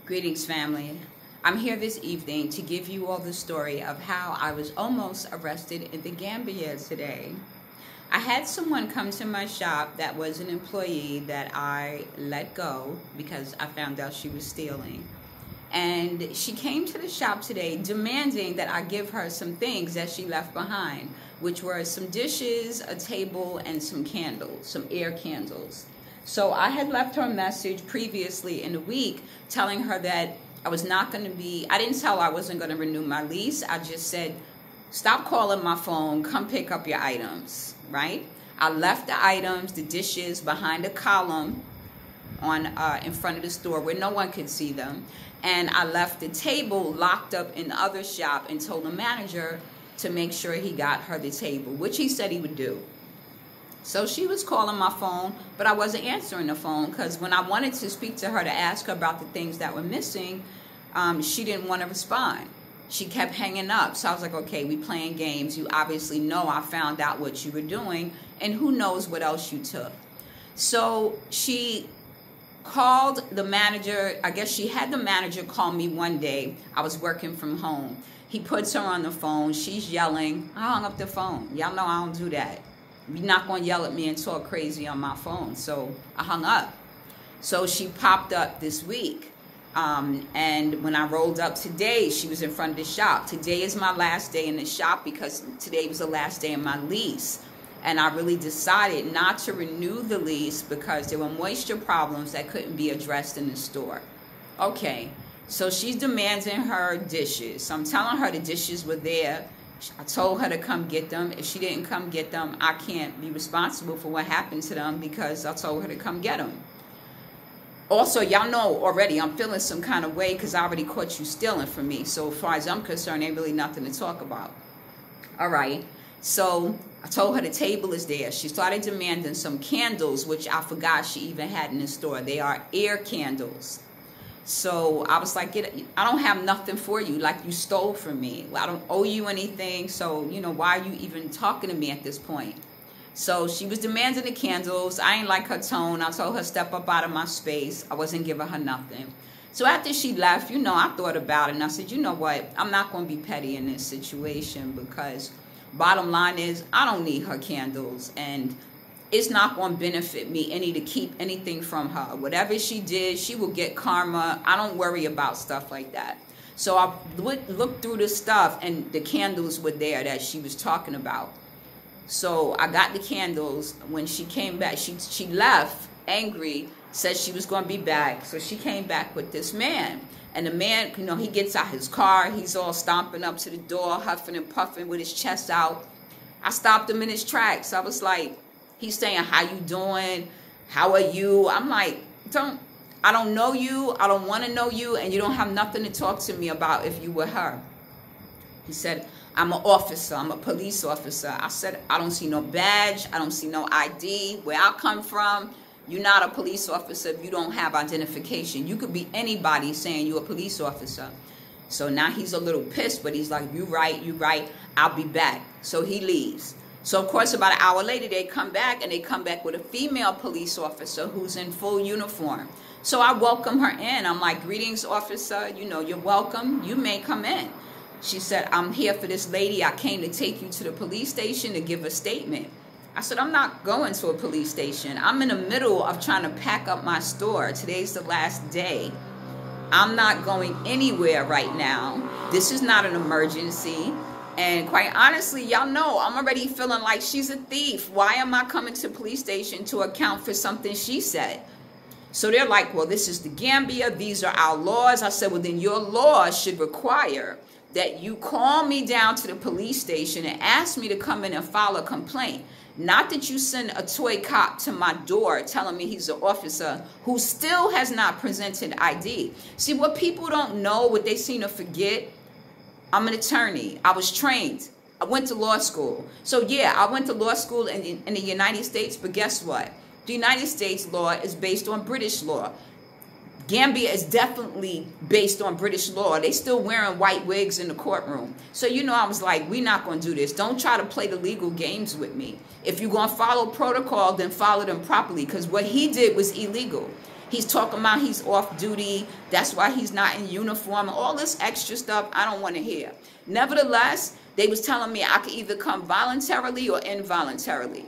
Greetings, family. I'm here this evening to give you all the story of how I was almost arrested in the Gambia today. I had someone come to my shop that was an employee that I let go because I found out she was stealing. And she came to the shop today demanding that I give her some things that she left behind, which were some dishes, a table, and some candles, some air candles. So I had left her a message previously in the week telling her that I was not going to be, I didn't tell her I wasn't going to renew my lease. I just said, stop calling my phone, come pick up your items, right? I left the items, the dishes, behind a column on in front of the store where no one could see them. And I left the table locked up in the other shop and told the manager to make sure he got her the table, which he said he would do. So she was calling my phone, but I wasn't answering the phone because when I wanted to speak to her to ask her about the things that were missing, she didn't want to respond. She kept hanging up. So I was like, okay, we playing games. You obviously know I found out what you were doing, and who knows what else you took. So she called the manager. I guess she had the manager call me one day. I was working from home. He puts her on the phone. She's yelling. I hung up the phone. Y'all know I don't do that. You're not going to yell at me and talk crazy on my phone. So I hung up. So she popped up this week. And when I rolled up today, she was in front of the shop. Today is my last day in the shop because today was the last day of my lease. And I really decided not to renew the lease because there were moisture problems that couldn't be addressed in the store. Okay, so she's demanding her dishes. So I'm telling her the dishes were there. I told her to come get them. If she didn't come get them, I can't be responsible for what happened to them because I told her to come get them. Also, y'all know already I'm feeling some kind of way because I already caught you stealing from me. So as far as I'm concerned, ain't really nothing to talk about. All right. So I told her the table is there. She started demanding some candles, which I forgot she even had in the store. They are air candles. So I was like, I don't have nothing for you, like you stole from me. I don't owe you anything, so, you know, why are you even talking to me at this point? So she was demanding the candles. I ain't like her tone. I told her, step up out of my space. I wasn't giving her nothing. So after she left, you know, I thought about it, and I said, you know what? I'm not going to be petty in this situation because bottom line is I don't need her candles, and it's not going to benefit me any to keep anything from her. Whatever she did, she will get karma. I don't worry about stuff like that. So I looked through the stuff, and the candles were there that she was talking about. So I got the candles. When she came back, she left angry, said she was going to be back. So she came back with this man. And the man, you know, he gets out his car. He's all stomping up to the door, huffing and puffing with his chest out. I stopped him in his tracks. I was like, he's saying, how you doing? How are you? I'm like, I don't know you. I don't want to know you. And you don't have nothing to talk to me about if you were her. He said, I'm an officer. I'm a police officer. I said, I don't see no badge. I don't see no ID. Where I come from, you're not a police officer if you don't have identification. You could be anybody saying you're a police officer. So now he's a little pissed, but he's like, you right. I'll be back. So he leaves. So, of course, about an hour later, they come back, and they come back with a female police officer who's in full uniform. So I welcome her in. I'm like, greetings, officer. You know, you're welcome. You may come in. She said, I'm here for this lady. I came to take you to the police station to give a statement. I said, I'm not going to a police station. I'm in the middle of trying to pack up my store. Today's the last day. I'm not going anywhere right now. This is not an emergency. And quite honestly, y'all know I'm already feeling like she's a thief. Why am I coming to the police station to account for something she said? So they're like, well, this is the Gambia. These are our laws. I said, well, then your laws should require that you call me down to the police station and ask me to come in and file a complaint. Not that you send a toy cop to my door telling me he's an officer who still has not presented ID. See, what people don't know, what they seem to forget, I'm an attorney. I was trained. I went to law school. So yeah, I went to law school in the United States, but guess what? The United States law is based on British law. Gambia is definitely based on British law. They still wearing white wigs in the courtroom. So, you know, I was like, we're not going to do this. Don't try to play the legal games with me. If you're going to follow protocol, then follow them properly, because what he did was illegal. He's talking about he's off duty. That's why he's not in uniform. All this extra stuff I don't want to hear. Nevertheless, they was telling me I could either come voluntarily or involuntarily.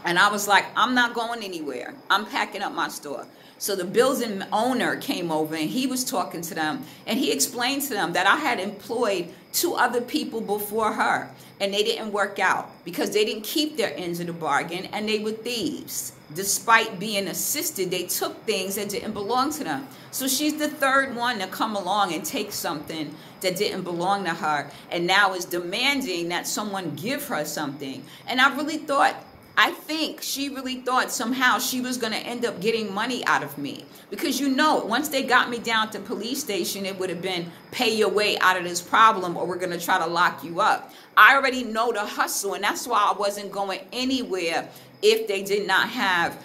And I was like, I'm not going anywhere. I'm packing up my store. So the building owner came over and he was talking to them. And he explained to them that I had employed 2 other people before her. And they didn't work out because they didn't keep their ends of the bargain and they were thieves. Despite being assisted, they took things that didn't belong to them. So she's the 3rd one to come along and take something that didn't belong to her. And now is demanding that someone give her something. And I think she really thought somehow she was going to end up getting money out of me. Because once they got me down to police station, it would have been pay your way out of this problem or we're going to try to lock you up. I already know the hustle, and that's why I wasn't going anywhere if they did not have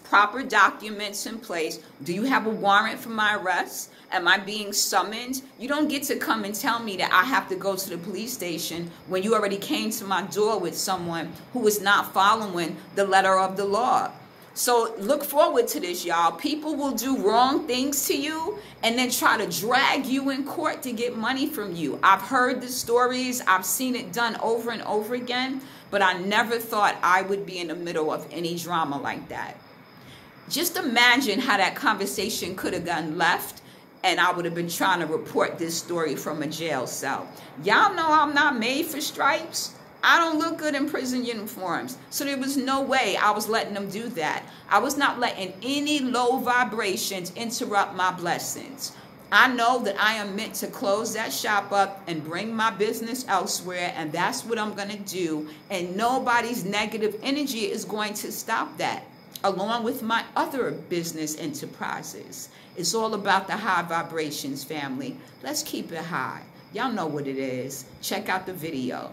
proper documents in place. Do you have a warrant for my arrest? Am I being summoned? You don't get to come and tell me that I have to go to the police station when you already came to my door with someone who is not following the letter of the law. So look forward to this, y'all. People will do wrong things to you and then try to drag you in court to get money from you. I've heard the stories. I've seen it done over and over again, but I never thought I would be in the middle of any drama like that. Just imagine how that conversation could have gone left. And I would have been trying to report this story from a jail cell. Y'all know I'm not made for stripes. I don't look good in prison uniforms. So there was no way I was letting them do that. I was not letting any low vibrations interrupt my blessings. I know that I am meant to close that shop up and bring my business elsewhere. And that's what I'm going to do. And nobody's negative energy is going to stop that, along with my other business enterprises. It's all about the high vibrations, family. Let's keep it high. Y'all know what it is. Check out the video.